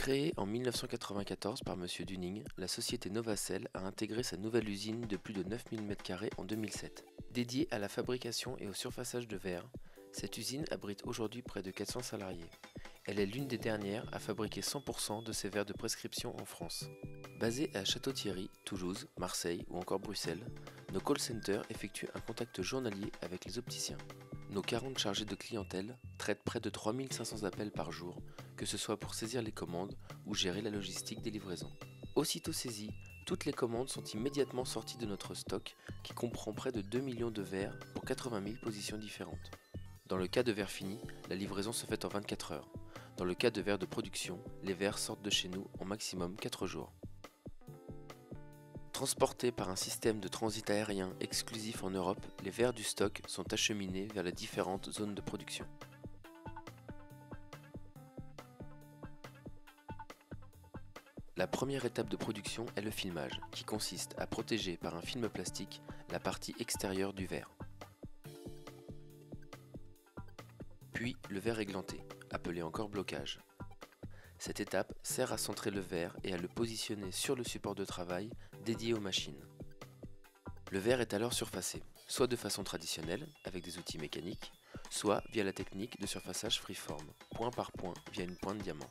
Créée en 1994 par Monsieur Dunning, la société Novacell a intégré sa nouvelle usine de plus de 9000 m² en 2007. Dédiée à la fabrication et au surfaçage de verre, cette usine abrite aujourd'hui près de 400 salariés. Elle est l'une des dernières à fabriquer 100% de ces verres de prescription en France. Basée à Château-Thierry, Toulouse, Marseille ou encore Bruxelles, nos call centers effectuent un contact journalier avec les opticiens. Nos 40 chargés de clientèle traitent près de 3500 appels par jour, que ce soit pour saisir les commandes ou gérer la logistique des livraisons. Aussitôt saisies, toutes les commandes sont immédiatement sorties de notre stock qui comprend près de 2 millions de verres pour 80 000 positions différentes. Dans le cas de verres finis, la livraison se fait en 24 heures. Dans le cas de verres de production, les verres sortent de chez nous en maximum 4 jours. Transportés par un système de transit aérien exclusif en Europe, les verres du stock sont acheminés vers les différentes zones de production. La première étape de production est le filmage, qui consiste à protéger par un film plastique la partie extérieure du verre. Puis le verre églanté, appelé encore blocage. Cette étape sert à centrer le verre et à le positionner sur le support de travail dédié aux machines. Le verre est alors surfacé, soit de façon traditionnelle, avec des outils mécaniques, soit via la technique de surfaçage freeform, point par point via une pointe diamant.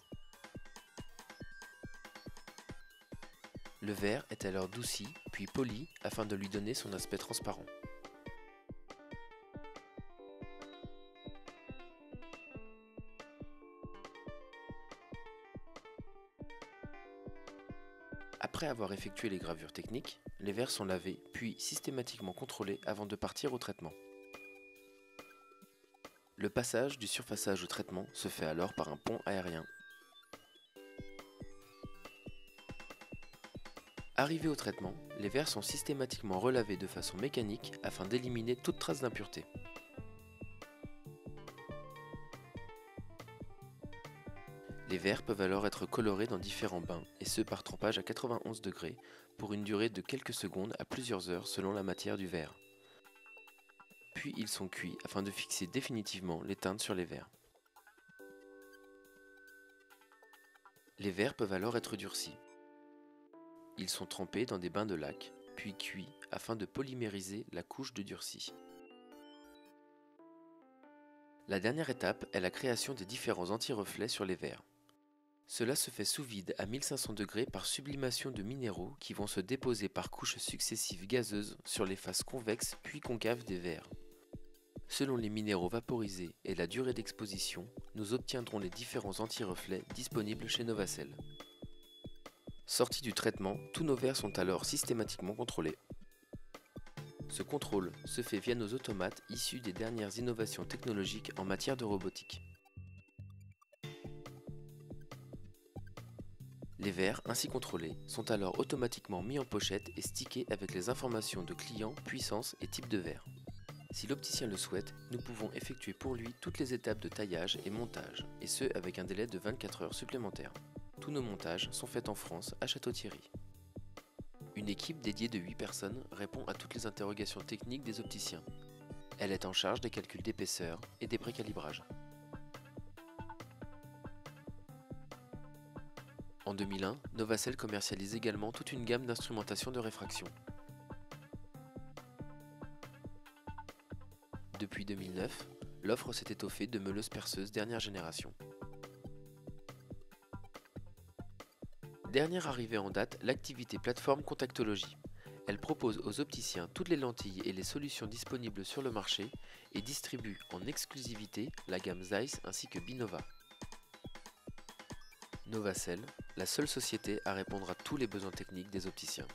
Le verre est alors douci, puis poli afin de lui donner son aspect transparent. Après avoir effectué les gravures techniques, les verres sont lavés puis systématiquement contrôlés avant de partir au traitement. Le passage du surfaçage au traitement se fait alors par un pont aérien. Arrivés au traitement, les verres sont systématiquement relavés de façon mécanique afin d'éliminer toute trace d'impureté. Les verres peuvent alors être colorés dans différents bains, et ce par trempage à 91 degrés, pour une durée de quelques secondes à plusieurs heures selon la matière du verre. Puis ils sont cuits afin de fixer définitivement les teintes sur les verres. Les verres peuvent alors être durcis. Ils sont trempés dans des bains de laque, puis cuits afin de polymériser la couche de durci. La dernière étape est la création des différents anti-reflets sur les verres. Cela se fait sous vide à 1500 degrés par sublimation de minéraux qui vont se déposer par couches successives gazeuses sur les faces convexes puis concaves des verres. Selon les minéraux vaporisés et la durée d'exposition, nous obtiendrons les différents anti-reflets disponibles chez Novacell. Sortis du traitement, tous nos verres sont alors systématiquement contrôlés. Ce contrôle se fait via nos automates issus des dernières innovations technologiques en matière de robotique. Les verres ainsi contrôlés sont alors automatiquement mis en pochette et stickés avec les informations de client, puissance et type de verre. Si l'opticien le souhaite, nous pouvons effectuer pour lui toutes les étapes de taillage et montage, et ce avec un délai de 24 heures supplémentaires. Tous nos montages sont faits en France, à Château-Thierry. Une équipe dédiée de 8 personnes répond à toutes les interrogations techniques des opticiens. Elle est en charge des calculs d'épaisseur et des précalibrages. En 2001, Novacell commercialise également toute une gamme d'instrumentation de réfraction. Depuis 2009, l'offre s'est étoffée de meuleuses perceuses dernière génération. Dernière arrivée en date, l'activité plateforme Contactologie. Elle propose aux opticiens toutes les lentilles et les solutions disponibles sur le marché et distribue en exclusivité la gamme Zeiss ainsi que Binova. Novacell, la seule société à répondre à tous les besoins techniques des opticiens.